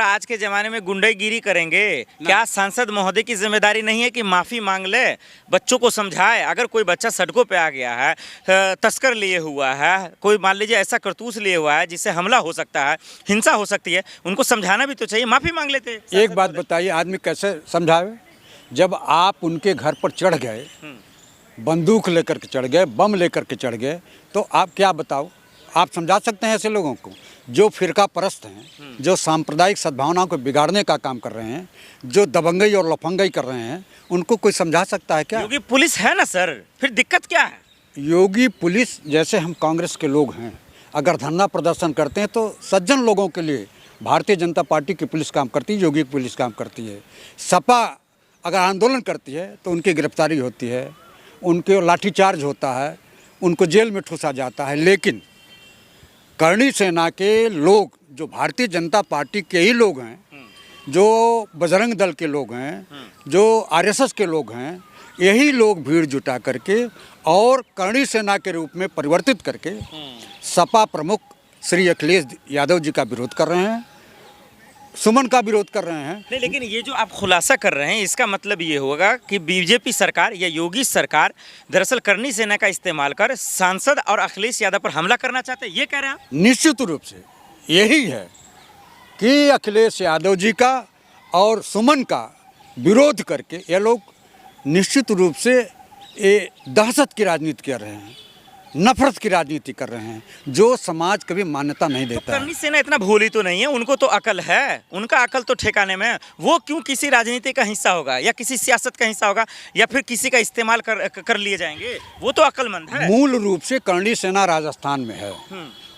आज के ज़माने में गुंडागिरी करेंगे? क्या सांसद महोदय की जिम्मेदारी नहीं है कि माफ़ी मांग ले, बच्चों को समझाए? अगर कोई बच्चा सड़कों पे आ गया है, तस्कर लिए हुआ है, कोई मान लीजिए ऐसा करतूस लिए हुआ है जिससे हमला हो सकता है, हिंसा हो सकती है, उनको समझाना भी तो चाहिए, माफ़ी मांग लेते। एक बात बताइए, आदमी कैसे समझावे? जब आप उनके घर पर चढ़ गए, बंदूक लेकर के चढ़ गए, बम लेकर के चढ़ गए, तो आप क्या बताओ? आप समझा सकते हैं ऐसे लोगों को जो फिरका परस्त हैं, जो सांप्रदायिक सद्भावनाओं को बिगाड़ने का काम कर रहे हैं, जो दबंगई और लफंगई कर रहे हैं? उनको कोई समझा सकता है क्या? योगी पुलिस है ना सर, फिर दिक्कत क्या है? योगी पुलिस जैसे हम कांग्रेस के लोग हैं, अगर धरना प्रदर्शन करते हैं तो सज्जन लोगों के लिए भारतीय जनता पार्टी की पुलिस काम करती है, योगी की पुलिस काम करती है। सपा अगर आंदोलन करती है तो उनकी गिरफ्तारी होती है, उनके लाठीचार्ज होता है, उनको जेल में ठूसा जाता है। लेकिन करणी सेना के लोग, जो भारतीय जनता पार्टी के ही लोग हैं, जो बजरंग दल के लोग हैं, जो आरएसएस के लोग हैं, यही लोग भीड़ जुटा करके और करणी सेना के रूप में परिवर्तित करके सपा प्रमुख श्री अखिलेश यादव जी का विरोध कर रहे हैं, सुमन का विरोध कर रहे हैं। नहीं, लेकिन ये जो आप खुलासा कर रहे हैं, इसका मतलब ये होगा कि बीजेपी सरकार या योगी सरकार दरअसल करणी सेना का इस्तेमाल कर सांसद और अखिलेश यादव पर हमला करना चाहते हैं, ये कह रहे हैं आप? निश्चित रूप से यही है कि अखिलेश यादव जी का और सुमन का विरोध करके ये लोग निश्चित रूप से ये दहशत की राजनीति कर रहे हैं, नफरत की राजनीति कर रहे हैं, जो समाज कभी मान्यता नहीं देता। करणी सेना इतना भोली तो नहीं है, उनको तो अकल है, उनका अकल तो ठिकाने में। वो क्यों किसी राजनीति का हिस्सा होगा या किसी सियासत का हिस्सा होगा या फिर किसी का इस्तेमाल कर लिए जाएंगे? वो तो अकलमंद है। मूल रूप से करणी सेना राजस्थान में है।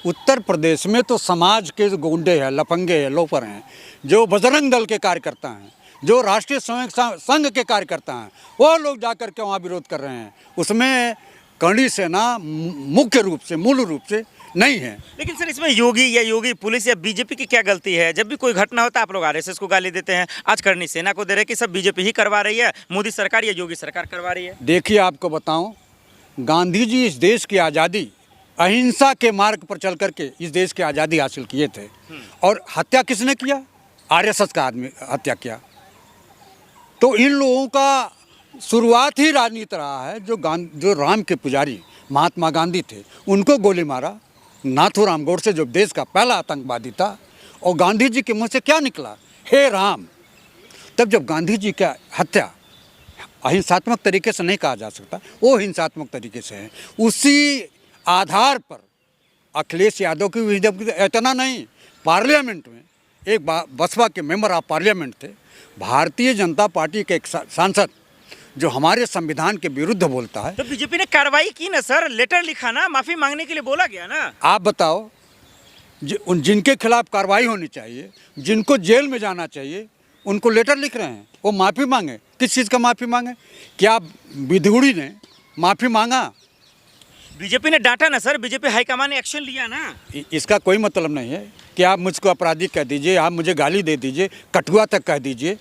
उत्तर प्रदेश में तो समाज के गुंडे हैं, लफंगे हैं, लोफर हैं, जो बजरंग दल के कार्यकर्ता हैं, जो राष्ट्रीय स्वयं संघ के कार्यकर्ता हैं, वो लोग जाकर के वहाँ विरोध कर रहे हैं। उसमें करणी सेना मुख्य रूप से, मूल रूप से नहीं है। लेकिन सर, इसमें योगी या योगी पुलिस या बीजेपी की क्या गलती है? जब भी कोई घटना होता है आप लोग आरएसएस को गाली देते हैं, आज करणी सेना को दे रहे हैं कि सब बीजेपी ही करवा रही है, मोदी सरकार या योगी सरकार करवा रही है। देखिए, आपको बताऊं, गांधी जी इस देश की आज़ादी अहिंसा के मार्ग पर चल करके इस देश की आज़ादी हासिल किए थे। और हत्या किसने किया? आरएसएस का आदमी हत्या किया। तो इन लोगों का शुरुआत ही राजनीति रहा है। जो राम के पुजारी महात्मा गांधी थे, उनको गोली मारा। नाथूराम गोडसे जो देश का पहला आतंकवादी था, और गांधी जी के मुंह से क्या निकला? हे राम। तब जब गांधी जी का हत्या अहिंसात्मक तरीके से नहीं कहा जा सकता, वो हिंसात्मक तरीके से है। उसी आधार पर अखिलेश यादव की इतना नहीं, पार्लियामेंट में एक बसपा के मेंबर ऑफ पार्लियामेंट थे, भारतीय जनता पार्टी के एक सांसद जो हमारे संविधान के विरुद्ध बोलता है। तो बीजेपी ने कार्रवाई की ना सर, लेटर लिखा ना, माफी मांगने के लिए बोला गया ना। आप बताओ, जिनके खिलाफ कार्रवाई होनी चाहिए, जिनको जेल में जाना चाहिए, उनको लेटर लिख रहे हैं, वो माफ़ी मांगे। किस चीज़ का माफ़ी मांगे? क्या विधुड़ी ने माफ़ी मांगा? बीजेपी ने डांटा ना सर, बीजेपी हाईकमान ने एक्शन लिया ना। इसका कोई मतलब नहीं है कि आप मुझको अपराधी कह दीजिए, आप मुझे गाली दे दीजिए, कठुआ तक कह दीजिए,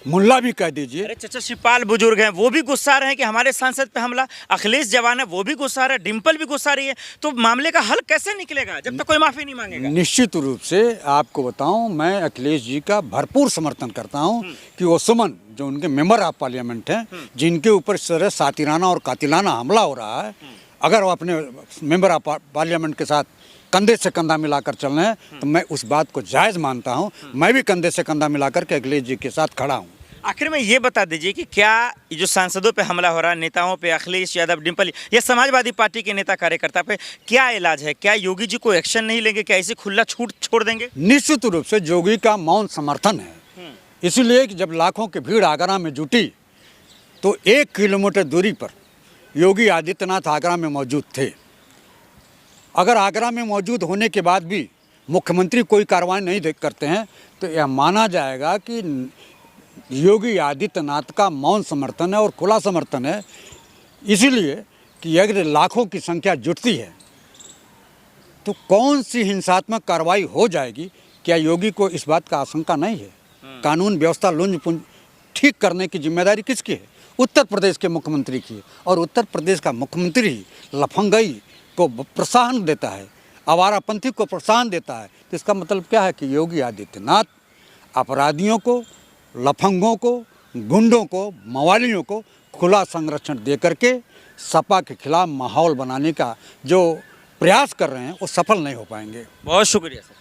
मुल्ला भी कह दीजिए। अरे चाचा शिवपाल बुजुर्ग हैं, वो भी गुस्सा रहे हैं कि हमारे सांसद पे हमला। अखिलेश जवान है, वो भी गुस्सा रहा है, डिम्पल भी गुस्सा रही है। तो मामले का हल कैसे निकलेगा जब तक कोई माफी नहीं मांगेगा? निश्चित रूप से आपको बताऊं, मैं अखिलेश जी का भरपूर समर्थन करता हूं कि वो सुमन, जो उनके मेंबर ऑफ पार्लियामेंट हैं, जिनके ऊपर इस तरह सातिराना और कातिलाना हमला हो रहा है, अगर वो अपने मेंबर ऑफ पार्लियामेंट के साथ कंधे से कंधा मिलाकर चल रहे हैं तो मैं उस बात को जायज़ मानता हूं। मैं भी कंधे से कंधा मिलाकर के अखिलेश जी के साथ खड़ा हूं। आखिर में ये बता दीजिए कि क्या जो सांसदों पे हमला हो रहा है, नेताओं पे, अखिलेश यादव, डिम्पल या समाजवादी पार्टी के नेता कार्यकर्ता पे क्या इलाज है? क्या योगी जी को एक्शन नहीं लेंगे? क्या ऐसे खुला छूट छोड़ देंगे? निश्चित रूप से योगी का मौन समर्थन है। इसीलिए कि जब लाखों की भीड़ आगरा में जुटी तो 1 किलोमीटर दूरी पर योगी आदित्यनाथ आगरा में मौजूद थे। अगर आगरा में मौजूद होने के बाद भी मुख्यमंत्री कोई कार्रवाई नहीं करते हैं तो यह माना जाएगा कि योगी आदित्यनाथ का मौन समर्थन है और खुला समर्थन है। इसीलिए कि अगर लाखों की संख्या जुटती है तो कौन सी हिंसात्मक कार्रवाई हो जाएगी? क्या योगी को इस बात का आशंका नहीं है? कानून व्यवस्था लुंज पुंज ठीक करने की जिम्मेदारी किसकी है? उत्तर प्रदेश के मुख्यमंत्री की है। और उत्तर प्रदेश का मुख्यमंत्री ही लफंगई को प्रोत्साहन देता है, आवारापंथी को प्रोत्साहन देता है, तो इसका मतलब क्या है कि योगी आदित्यनाथ अपराधियों को, लफंगों को, गुंडों को, मवालियों को खुला संरक्षण दे करके सपा के खिलाफ माहौल बनाने का जो प्रयास कर रहे हैं वो सफल नहीं हो पाएंगे। बहुत शुक्रिया सर।